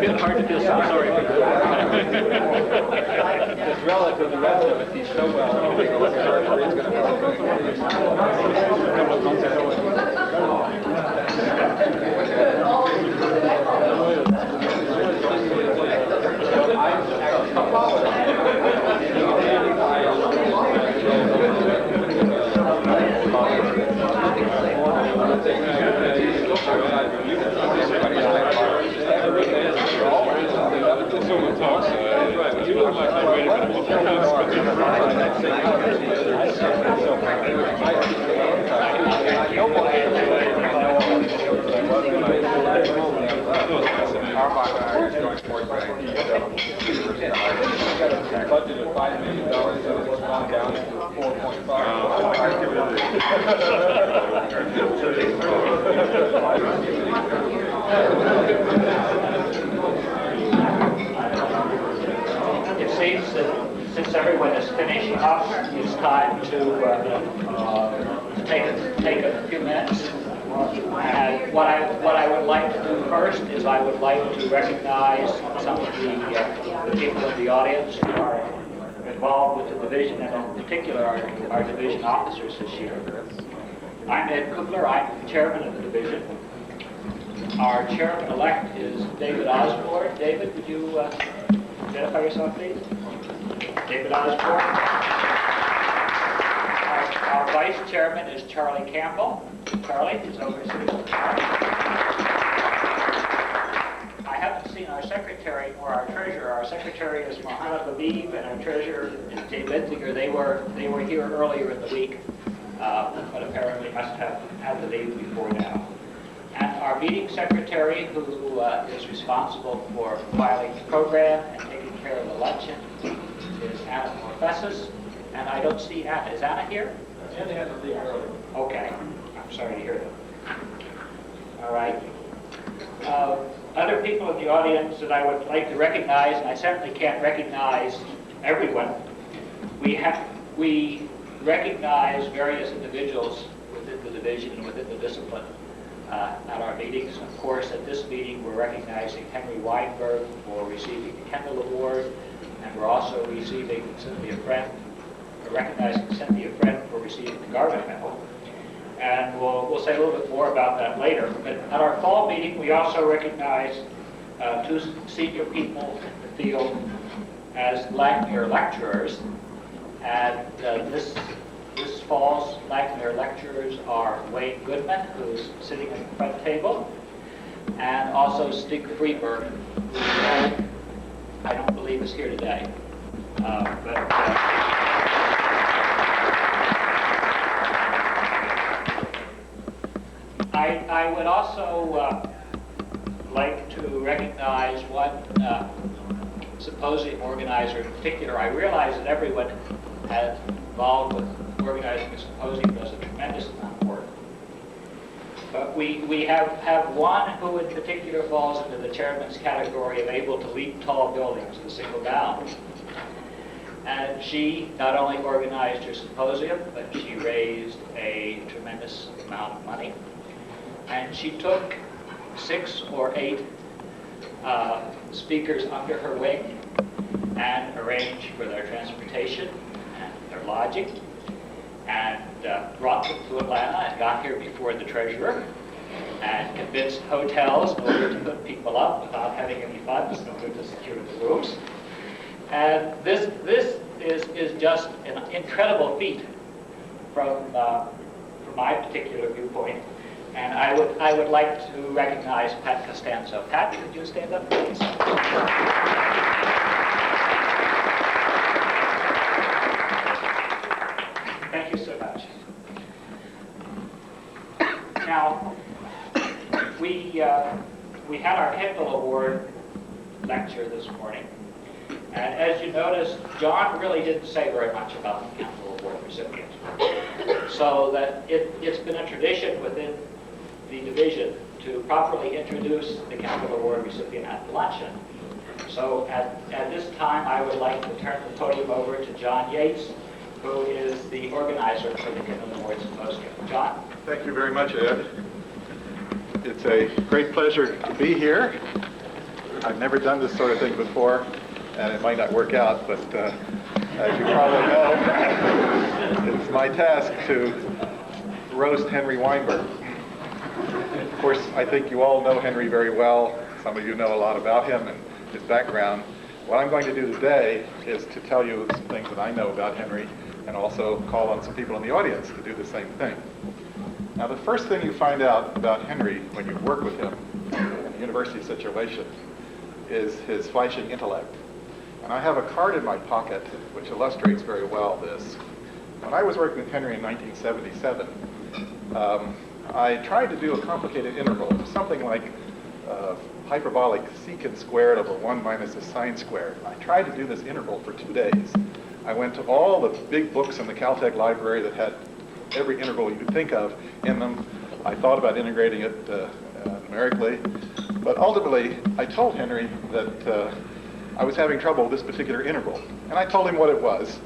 hard to feel sorry for him. Just relative to the rest of us, he's so well. Budget of $5 million, so it's gone down to 4.5. It seems that since everyone is finishing up, it's time to take a few minutes. And what I would like to do first is I would like to recognize some of the people in the audience who are involved with the division, and in particular our division officers this year. I'm Ed Kugler. I'm the chairman of the division. Our chairman-elect is David Osborne. David, would you identify yourself, please? David Osborne. Our vice chairman is Charlie Campbell. Charlie is over here. I haven't seen our secretary or our treasurer. Our secretary is Mohammed Labib, and our treasurer is Dave Benziger. They were here earlier in the week, but apparently must have had to leave before now. And our meeting secretary, who is responsible for filing the program and taking care of the luncheon, is Anna Morfessus. And I don't see Anna. Is Anna here? Anna had to leave early. Okay. I'm sorry to hear that. All right. Other people in the audience that I would like to recognize, and I certainly can't recognize everyone, we recognize various individuals within the division and within the discipline at our meetings. Of course, at this meeting, we're recognizing Henry Weinberg for receiving the Kendall Award, and we're also recognizing Cynthia Friend for receiving the Garvin Medal. And we'll say a little bit more about that later. But at our fall meeting, we also recognize two senior people in the field as Langmuir lecturers. And this fall's Langmuir lecturers are Wayne Goodman, who's sitting at the front table, and also Stig Freeberg, who I don't believe is here today. I would also like to recognize one symposium organizer in particular. I realize that everyone has involved with organizing a symposium does a tremendous amount of work. But we have one who in particular falls into the chairman's category of able to leap tall buildings in a single bound. And she not only organized her symposium, but she raised a tremendous amount of money. And she took 6 or 8 speakers under her wing and arranged for their transportation and their lodging, and brought them to Atlanta and got here before the treasurer and convinced hotels in order to put people up without having any funds in order to secure the rooms. And this is just an incredible feat from my particular viewpoint. And I would like to recognize Pat Costanzo. Pat, could you stand up, please? Thank you so much. Now, we had our Kendall Award lecture this morning. And as you noticed, John really didn't say very much about the Kendall Award recipient. So that it's been a tradition within the division to properly introduce the Kendall Award recipient at the luncheon. So at this time, I would like to turn the podium over to John Yates, who is the organizer for the Kendall Award Symposium. John? Thank you very much, Ed. It's a great pleasure to be here. I've never done this sort of thing before, and it might not work out, but as you probably know, it's my task to roast Henry Weinberg. Of course, I think you all know Henry very well. Some of you know a lot about him and his background. What I'm going to do today is to tell you some things that I know about Henry and also call on some people in the audience to do the same thing. Now, the first thing you find out about Henry when you work with him in a university situation is his flashing intellect. And I have a card in my pocket which illustrates very well this. When I was working with Henry in 1977, I tried to do a complicated integral, something like hyperbolic secant squared over 1 minus a sine squared. I tried to do this integral for 2 days. I went to all the big books in the Caltech library that had every integral you could think of in them. I thought about integrating it numerically, but ultimately I told Henry that I was having trouble with this particular integral. And I told him what it was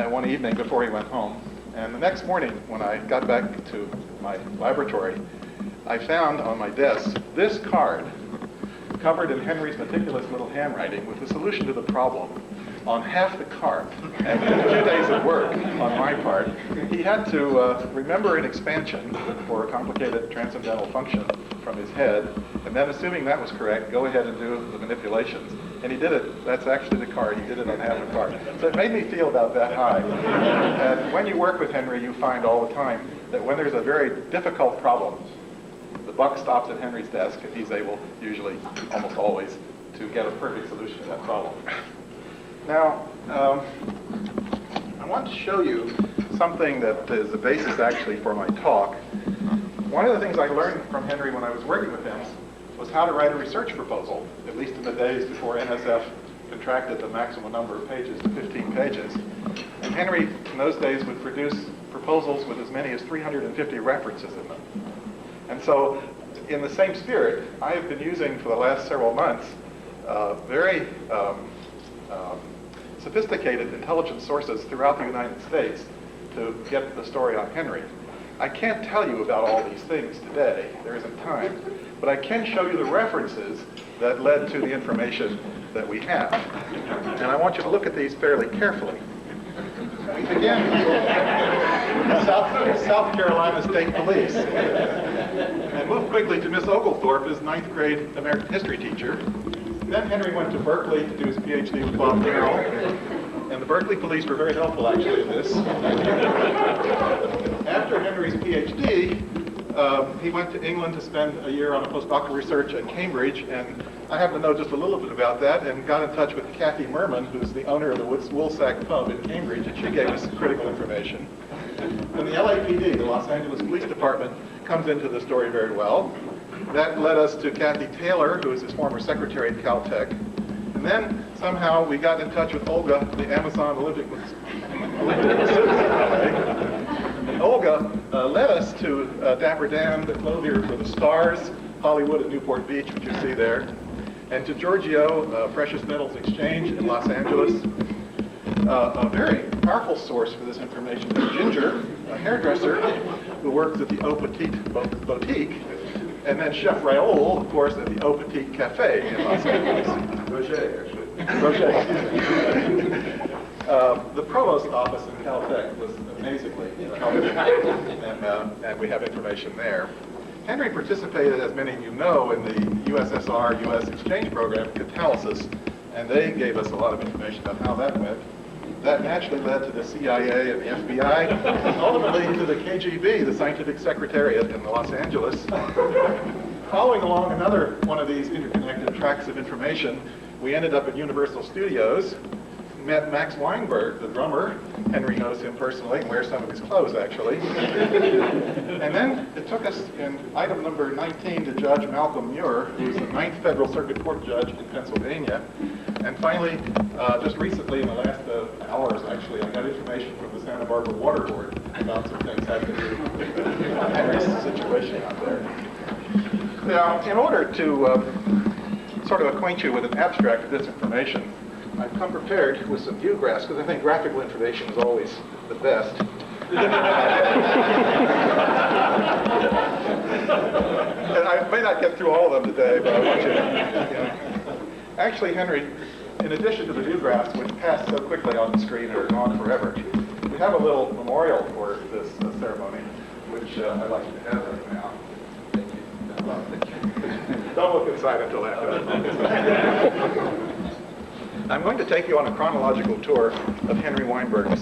one evening before he went home. And the next morning when I got back to my laboratory, I found on my desk this card covered in Henry's meticulous little handwriting with the solution to the problem on half the card. And in 2 days of work on my part, he had to remember an expansion for a complicated transcendental function from his head, and then assuming that was correct, go ahead and do the manipulations. And he did it. That's actually the card. He did it on half the card. So it made me feel about that high. And when you work with Henry, you find all the time that when there's a very difficult problem, the buck stops at Henry's desk, and he's able, usually, almost always, to get a perfect solution to that problem. Now, I want to show you something that is the basis, actually, for my talk. One of the things I learned from Henry when I was working with him was how to write a research proposal, at least in the days before NSF contracted the maximum number of pages to 15 pages. And Henry, in those days, would produce proposals with as many as 350 references in them. And so, in the same spirit, I have been using for the last several months very sophisticated intelligence sources throughout the United States to get the story on Henry. I can't tell you about all these things today, there isn't time, but I can show you the references that led to the information that we have. And I want you to look at these fairly carefully. We begin with South Carolina State Police and move quickly to Miss Oglethorpe, his 9th grade American history teacher. Then Henry went to Berkeley to do his PhD with Bob Merrill, and the Berkeley police were very helpful actually in this. After Henry's PhD, he went to England to spend a year on a postdoctoral research at Cambridge, and I happen to know just a little bit about that and got in touch with Kathy Merman, who's the owner of the Woolsack Pub in Cambridge, and she gave us critical information. And the LAPD, the Los Angeles Police Department, comes into the story very well. That led us to Kathy Taylor, who was his former secretary at Caltech. And then somehow we got in touch with Olga, the Amazon Olympic citizen. And Olga led us to Dapper Dan, the clothier for the Stars, Hollywood at Newport Beach, which you see there, and to Giorgio, Precious Metals Exchange in Los Angeles. A very powerful source for this information is Ginger, a hairdresser who works at the Au Petit Boutique, and then Chef Raoul, of course, at the Au Petit Cafe in Los Angeles. Roger, actually. Roger. The provost office in Caltech was amazingly helpful, and we have information there. Henry participated, as many of you know, in the USSR U.S. exchange program, Catalysis, and they gave us a lot of information about how that went. That naturally led to the CIA and the FBI, and ultimately to the KGB, the Scientific Secretariat in Los Angeles. Following along another one of these interconnected tracks of information, we ended up at Universal Studios, met Max Weinberg, the drummer. Henry knows him personally and wears some of his clothes, actually. And then it took us in item number 19 to Judge Malcolm Muir, who's the 9th Federal Circuit Court judge in Pennsylvania. And finally, just recently, in the last hours, actually, I got information from the Santa Barbara Water Board about some things having to do with Henry's situation out there. Now, in order to sort of acquaint you with an abstract of this information, I've come prepared with some view graphs, because I think graphical information is always the best. And I may not get through all of them today, but I want you to Actually, Henry, in addition to the photographs, which pass so quickly on the screen and are gone forever, we have a little memorial for this ceremony, which I'd like you to have right now. Don't look inside until after. I'm going to take you on a chronological tour of Henry Weinberg's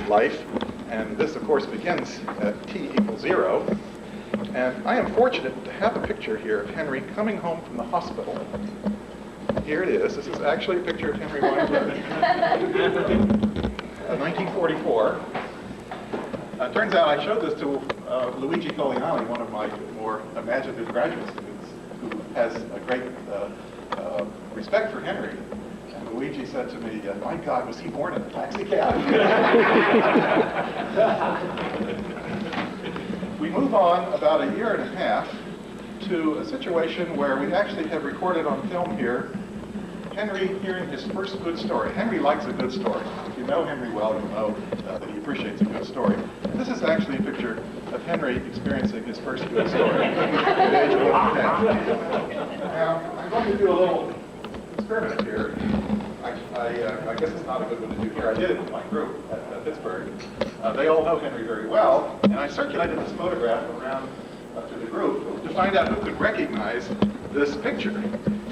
life, and this, of course, begins at t=0. And I am fortunate to have a picture here of Henry coming home from the hospital. Here it is. This is actually a picture of Henry Weinberg, 1944. Turns out I showed this to Luigi Coliani, one of my more imaginative graduate students, who has a great respect for Henry. And Luigi said to me, my God, was he born in a taxi cab? We move on about a year and a half to a situation where we actually have recorded on film here Henry hearing his first good story. Henry likes a good story. If you know Henry well, you'll know that he appreciates a good story. And this is actually a picture of Henry experiencing his first good story at age 1 and 10. Now, I'm going to do a little experiment here. I guess it's not a good one to do here. I did it with my group at Pittsburgh. They all know Henry very well, and I circulated this photograph around to the group to find out who could recognize this picture.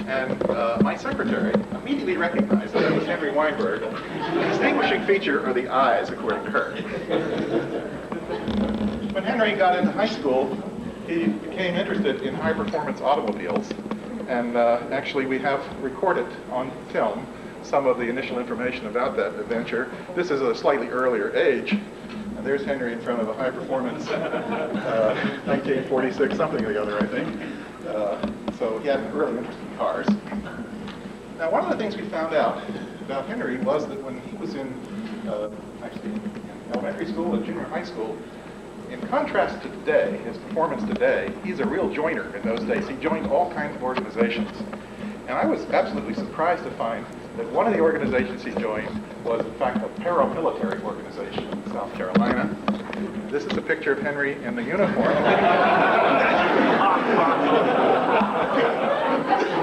And my secretary immediately recognized that it was Henry Weinberg. The distinguishing feature are the eyes, according to her. When Henry got into high school, he became interested in high-performance automobiles. And actually, we have recorded on film some of the initial information about that adventure. This is a slightly earlier age. And there's Henry in front of a high-performance 1946 something or the other, I think. So he had an early interest in cars. Now, one of the things we found out about Henry was that when he was in elementary school and junior high school, in contrast to today, his performance today, he's a real joiner in those days. He joined all kinds of organizations. And I was absolutely surprised to find that one of the organizations he joined was, in fact, a paramilitary organization in South Carolina. This is a picture of Henry in the uniform.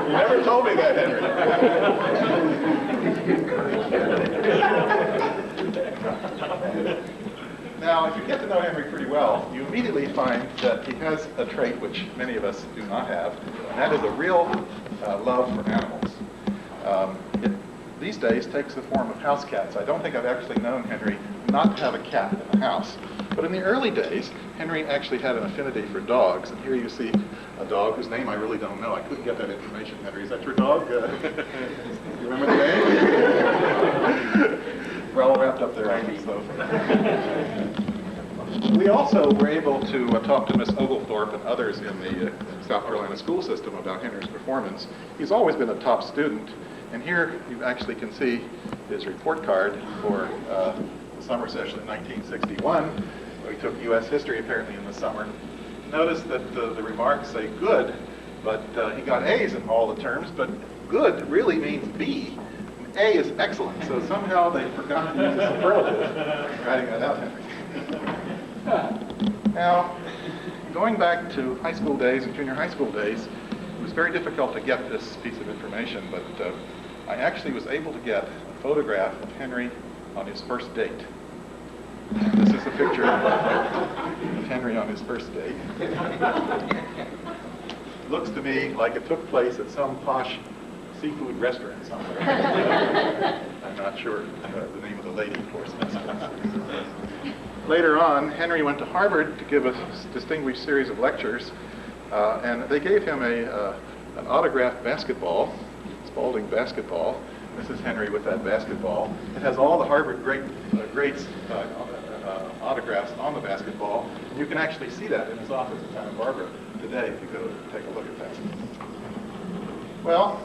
You never told me that, Henry. Now, if you get to know Henry pretty well, you immediately find that he has a trait which many of us do not have, and that is a real love for animals. It, these days, takes the form of house cats. I don't think I've actually known Henry not to have a cat in the house. But in the early days, Henry actually had an affinity for dogs. And here you see a dog whose name I really don't know. I couldn't get that information, Henry. Is that your dog? You remember the name? We're all wrapped up there, I think so. We also were able to talk to Miss Oglethorpe and others in the South Carolina school system about Henry's performance. He's always been a top student. And here you actually can see his report card for the summer session in 1961. We took U.S. history apparently in the summer. Notice that the remarks say good, but he got A's in all the terms, but good really means B. And A is excellent, so somehow they forgot to use a superlative writing that out, Henry. Now, going back to high school days and junior high school days, it was very difficult to get this piece of information, but I actually was able to get a photograph of Henry on his first date. And this is a picture of Henry on his first date. Looks to me like it took place at some posh seafood restaurant somewhere. I'm not sure the name of the lady, of course. Later on, Henry went to Harvard to give a distinguished series of lectures, and they gave him an autographed basketball, Spalding basketball. This is Henry with that basketball. It has all the Harvard greats autographs on the basketball. And you can actually see that in his office in Santa Barbara today if you go take a look at that. Well,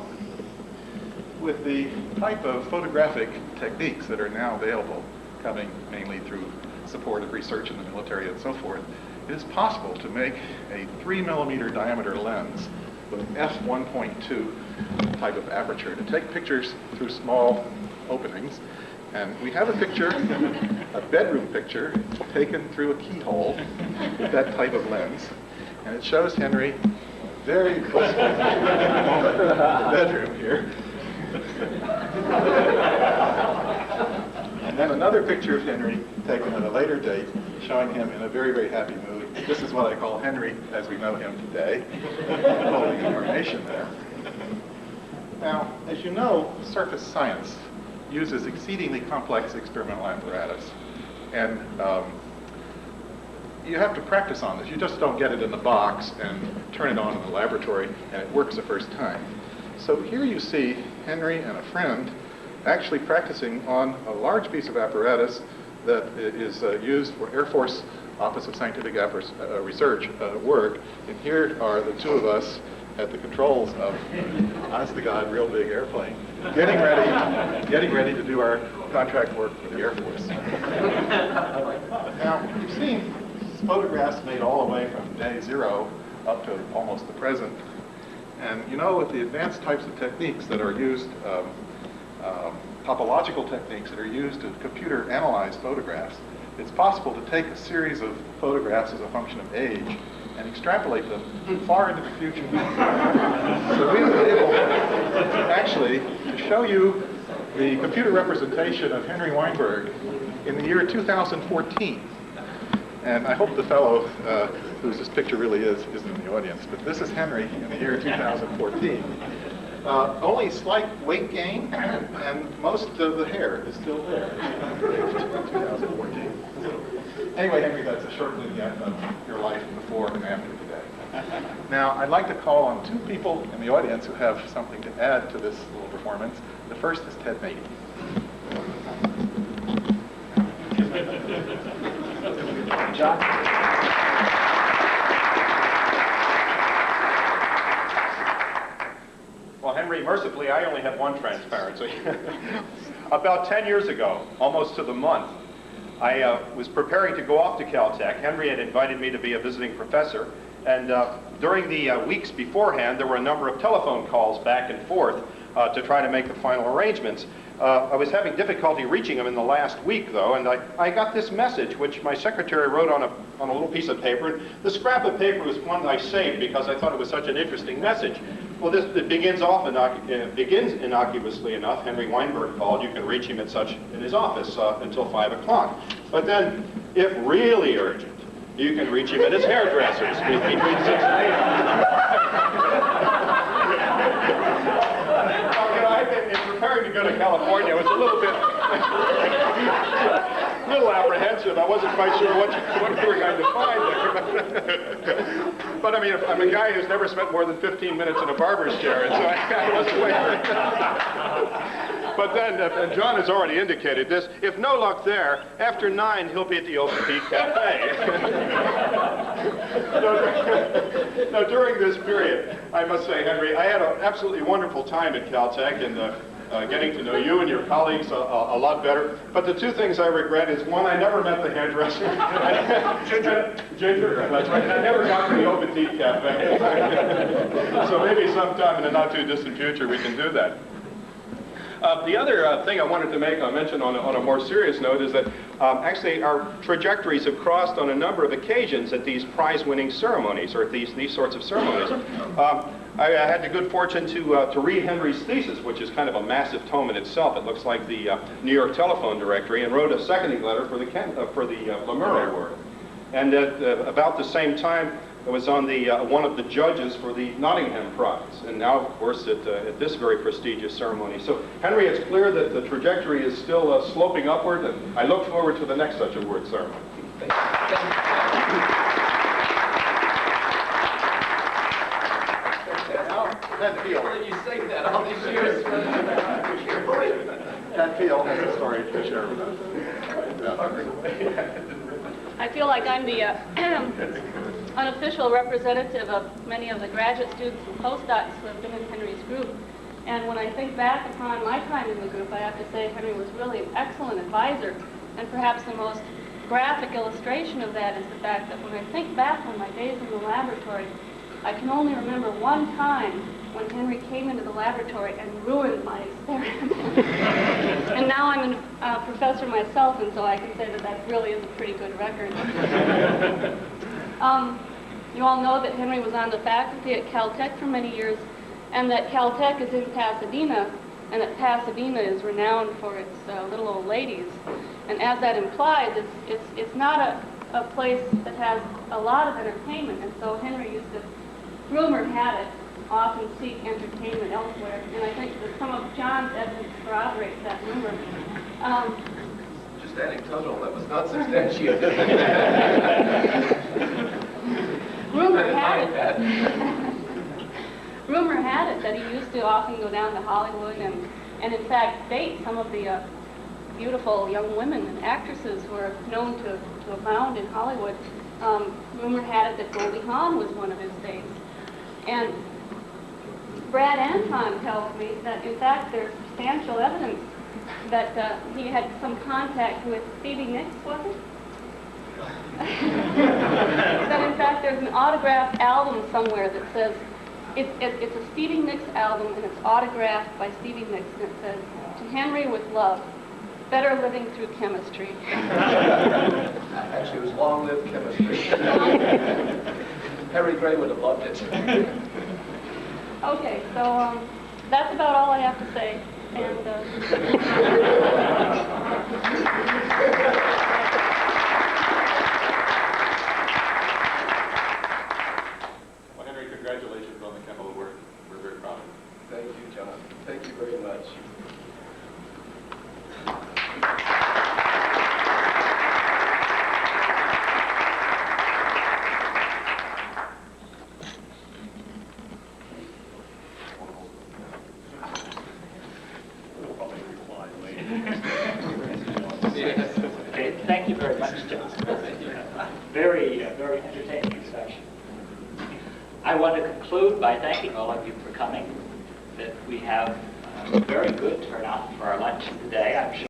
with the type of photographic techniques that are now available, coming mainly through support of research in the military and so forth, it is possible to make a 3mm diameter lens with an f1.2 type of aperture to take pictures through small openings. And we have a picture, a bedroom picture, taken through a keyhole with that type of lens. And it shows Henry very close to the bedroom here. And then another picture of Henry taken at a later date, showing him in a very, very happy mood. This is what I call Henry as we know him today, holding a carnation there. Now, as you know, surface science uses exceedingly complex experimental apparatus. And you have to practice on this. You just don't get it in the box and turn it on in the laboratory and it works the first time. So here you see Henry and a friend actually practicing on a large piece of apparatus that is used for Air Force Office of Scientific Research work. And here are the two of us at the controls of, honest to God, real big airplane, getting ready to do our contract work for the Air Force. Now, you've seen photographs made all the way from day 0 up to almost the present. And you know, with the advanced types of techniques that are used, topological techniques that are used to computer analyze photographs, it's possible to take a series of photographs as a function of age and extrapolate them far into the future. So we were able actually to show you the computer representation of Henry Weinberg in the year 2014. And I hope the fellow whose this picture really is isn't in the audience, but this is Henry in the year 2014. Only slight weight gain, and most of the hair is still there in 2014. Anyway, Henry, that's a short vignette of your life before and after today. Now, I'd like to call on two people in the audience who have something to add to this little performance. The first is Ted Mady. John? Well, Henry, mercifully, I only have one transparency. About 10 years ago, almost to the month, I was preparing to go off to Caltech. Henry had invited me to be a visiting professor, and during the weeks beforehand, there were a number of telephone calls back and forth to try to make the final arrangements. I was having difficulty reaching him in the last week, though, and I got this message, which my secretary wrote on a little piece of paper. The scrap of paper was one I saved because I thought it was such an interesting message. Well, it begins innocuously enough. Henry Weinberg called. You can reach him in his office until 5 o'clock. But then, if really urgent, you can reach him at his hairdresser's between 6 and 8. In preparing to go to California, I was a little apprehensive. I wasn't quite sure what we were going to find there. But I mean, I'm a guy who's never spent more than 15 minutes in a barber's chair, and so I wasn't quite. But then, and John has already indicated this, if no luck there, after 9, he'll be at the Open Peak Cafe. Now, during this period, I must say, Henry, I had an absolutely wonderful time at Caltech, and getting to know you and your colleagues a lot better. But the two things I regret is, one, I never met the hairdresser. Ginger, that's right. I never got to the Open Peak Cafe. So maybe sometime in the not-too-distant future we can do that. The other thing I wanted to make a mention on a more serious note is that actually our trajectories have crossed on a number of occasions at these prize-winning ceremonies, or at these sorts of ceremonies. I had the good fortune to read Henry's thesis, which is kind of a massive tome in itself. It looks like the New York Telephone Directory, and wrote a seconding letter for the Lemur Award. And at about the same time, I was on one of the judges for the Nottingham Prize, and now, of course, at this very prestigious ceremony. So, Henry, it's clear that the trajectory is still sloping upward, and I look forward to the next such award ceremony. Thank you. Ted Field. You say that all these years. Ted Field has a story to share with us. I feel like I'm the unofficial representative of many of the graduate students and postdocs who have been in Henry's group. And when I think back upon my time in the group, I have to say Henry was really an excellent advisor. And perhaps the most graphic illustration of that is the fact that when I think back on my days in the laboratory, I can only remember one time when Henry came into the laboratory and ruined my experiment. And now I'm a professor myself, and so I can say that that really is a pretty good record. You all know that Henry was on the faculty at Caltech for many years, and that Caltech is in Pasadena. and that Pasadena is renowned for its little old ladies. And as that implies, it's not a place that has a lot of entertainment, and so Henry used to, rumor had it, often seek entertainment elsewhere, and I think that some of John's evidence corroborates that rumor. Just anecdotal, that was not substantiated. Rumor had it. Rumor had it that he used to often go down to Hollywood and in fact date some of the beautiful young women and actresses who are known to abound in Hollywood. Rumor had it that Goldie Hawn was one of his dates. And Brad Anton tells me that in fact there's substantial evidence that he had some contact with Stevie Nicks, was it? That in fact there's an autographed album somewhere that says, it's a Stevie Nicks album and it's autographed by Stevie Nicks, and it says, "To Henry with love, better living through chemistry." Actually, it was long-lived chemistry. Harry Gray would have loved it. Okay, so that's about all I have to say. And Well, Henry, congratulations on the Kendall Award. We're very proud of you. Thank you, John. Thank you very much. Okay, thank you very much, John. Very entertaining discussion. I want to conclude by thanking all of you for coming, that we have a very good turnout for our luncheon today. I'm sure